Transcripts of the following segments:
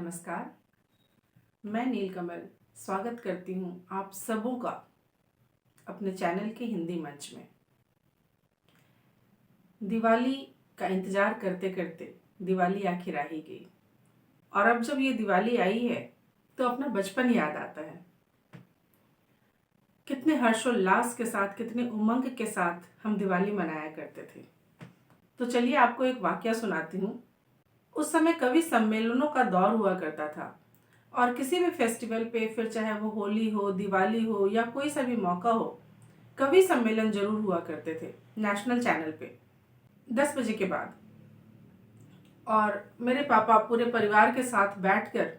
नमस्कार। मैं नीलकमल स्वागत करती हूँ आप सबों का अपने चैनल के हिंदी मंच में। दिवाली का इंतज़ार करते करते दिवाली आखिर आ ही गई और अब जब ये दिवाली आई है तो अपना बचपन याद आता है। कितने हर्षोल्लास के साथ, कितने उमंग के साथ हम दिवाली मनाया करते थे। तो चलिए आपको एक वाकया सुनाती हूँ। उस समय कवि सम्मेलनों का दौर हुआ करता था और किसी भी फेस्टिवल पे, फिर चाहे वो होली हो, दिवाली हो या कोई सा भी मौका हो, कवि सम्मेलन जरूर हुआ करते थे नेशनल चैनल पे 10 बजे के बाद। और मेरे पापा पूरे परिवार के साथ बैठकर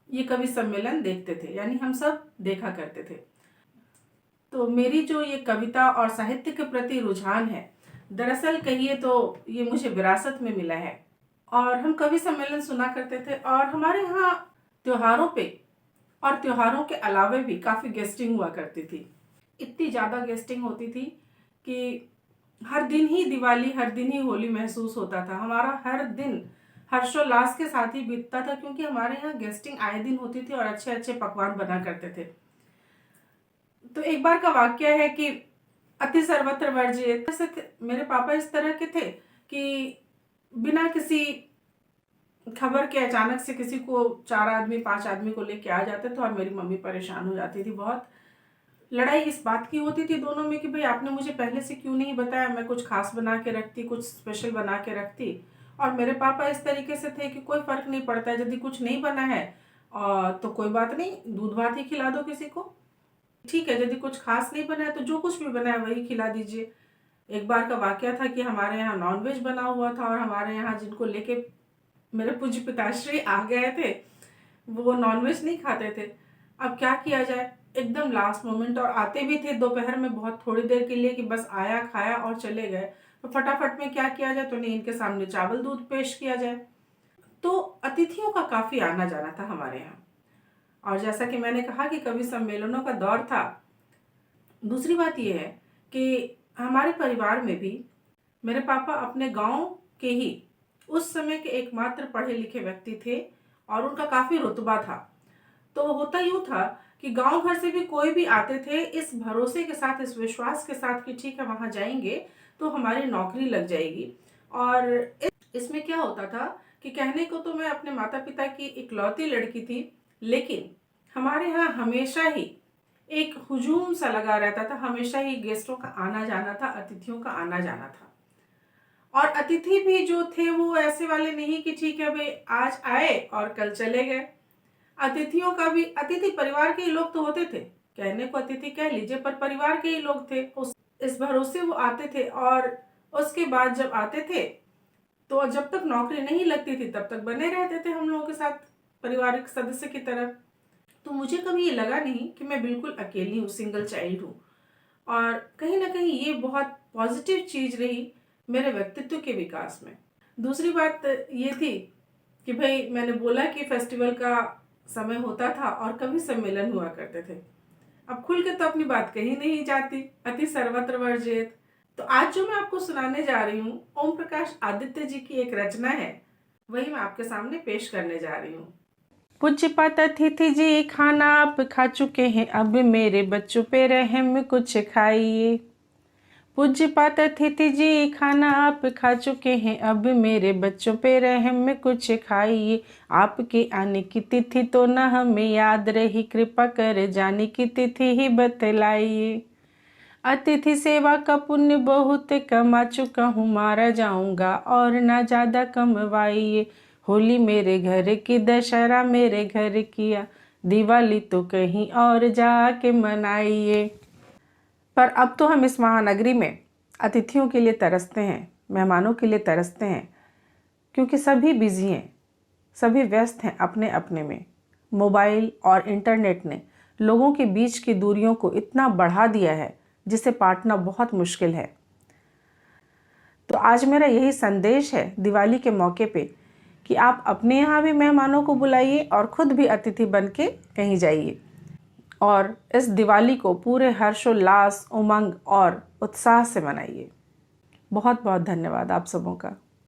ये कवि सम्मेलन देखते थे, यानी हम सब देखा करते थे। तो मेरी जो ये कविता और साहित्य के प्रति रुझान है, दरअसल कहिए तो ये मुझे विरासत में मिला है। और हम कवि सम्मेलन सुना करते थे और हमारे यहाँ त्योहारों पे और त्योहारों के अलावे भी काफ़ी गेस्टिंग हुआ करती थी। इतनी ज़्यादा गेस्टिंग होती थी कि हर दिन ही दिवाली, हर दिन ही होली महसूस होता था। हमारा हर दिन हर्षोल्लास के साथ ही बीतता था, क्योंकि हमारे यहाँ गेस्टिंग आए दिन होती थी और अच्छे अच्छे पकवान बना करते थे। तो एक बार का वाक्य है कि अति सर्वत्र वर्जित। मेरे पापा इस तरह के थे कि बिना किसी खबर के अचानक से किसी को 4 आदमी 5 आदमी को लेके आ जाते थे और मेरी मम्मी परेशान हो जाती थी बहुत। लड़ाई इस बात की होती थी दोनों में कि भाई आपने मुझे पहले से क्यों नहीं बताया, मैं कुछ खास बना के रखती, कुछ स्पेशल बना के रखती। और मेरे पापा इस तरीके से थे कि कोई फर्क नहीं पड़ता है, यदि कुछ नहीं बना है तो कोई बात नहीं, दूध भात ही खिला दो किसी को, ठीक है। यदि कुछ खास नहीं बना है तो जो कुछ भी बना है वही खिला दीजिए। एक बार का वाकया था कि हमारे यहाँ नॉनवेज बना हुआ था और हमारे यहाँ जिनको लेके मेरे पूज्य पिताश्री आ गए थे वो नॉनवेज नहीं खाते थे। अब क्या किया जाए, एकदम लास्ट मोमेंट, और आते भी थे दोपहर में बहुत थोड़ी देर के लिए कि बस आया, खाया और चले गए। तो फटाफट में क्या किया जाए, तो नहीं इनके सामने चावल दूध पेश किया जाए। तो अतिथियों का काफ़ी आना जाना था हमारे यहाँ। और जैसा कि मैंने कहा कि कवि सम्मेलनों का दौर था। दूसरी बात यह है कि हमारे परिवार में भी मेरे पापा अपने गांव के ही उस समय के एकमात्र पढ़े लिखे व्यक्ति थे और उनका काफ़ी रुतबा था। तो होता यूँ था कि गांव भर से भी कोई भी आते थे इस भरोसे के साथ, इस विश्वास के साथ कि ठीक है वहाँ जाएंगे तो हमारी नौकरी लग जाएगी। और इसमें क्या होता था कि कहने को तो मैं अपने माता पिता की इकलौती लड़की थी, लेकिन हमारे यहाँ हमेशा ही एक हुजूम सा लगा रहता था। हमेशा ही गेस्टों का आना जाना था, अतिथियों का आना जाना था। और अतिथि भी जो थे वो ऐसे वाले नहीं कि ठीक है भाई आज आए और कल चले गए। अतिथियों का भी, अतिथि परिवार के ही लोग तो होते थे, कहने को अतिथि कह लीजिए, पर परिवार के ही लोग थे। इस भरोसे वो आते थे और उसके बाद जब आते थे तो जब तक नौकरी नहीं लगती थी तब तक बने रहते थे हम लोगों के साथ पारिवारिक सदस्य की तरह। तो मुझे कभी ये लगा नहीं कि मैं बिल्कुल अकेली हूँ, सिंगल चाइल्ड हूँ। और कहीं ना कहीं ये बहुत पॉजिटिव चीज़ रही मेरे व्यक्तित्व के विकास में। दूसरी बात ये थी कि भाई मैंने बोला कि फेस्टिवल का समय होता था और कवि सम्मेलन हुआ करते थे। अब खुल के तो अपनी बात कही नहीं जाती, अति सर्वत्र वर्जित। तो आज जो मैं आपको सुनाने जा रही हूँ ओम प्रकाश आदित्य जी की एक रचना है, वही मैं आपके सामने पेश करने जा रही हूँ। पूज्यपात अतिथि जी खाना आप खा चुके हैं, अब मेरे बच्चों पे रहम कुछ खाइए। पूज्यपात अतिथि जी खाना आप खा चुके हैं, अब मेरे बच्चों पे रहम कुछ खाइए। आपके आने की तिथि तो न हमें याद रही, कृपा कर जाने की तिथि ही बतलाइए। अतिथि सेवा का पुण्य बहुत कमा चुका हूँ, मारा जाऊंगा और ना ज़्यादा कमवाइए। होली मेरे घर की, दशहरा मेरे घर किया, दिवाली तो कहीं और जाके मनाइए। पर अब तो हम इस महानगरी में अतिथियों के लिए तरसते हैं, मेहमानों के लिए तरसते हैं, क्योंकि सभी बिजी हैं, सभी व्यस्त हैं अपने अपने में। मोबाइल और इंटरनेट ने लोगों के बीच की दूरियों को इतना बढ़ा दिया है जिसे पाटना बहुत मुश्किल है। तो आज मेरा यही संदेश है दिवाली के मौके पे कि आप अपने यहाँ भी मेहमानों को बुलाइए और खुद भी अतिथि बन के कहीं जाइए और इस दिवाली को पूरे हर्षोल्लास, उमंग और उत्साह से मनाइए। बहुत बहुत धन्यवाद आप सबों का।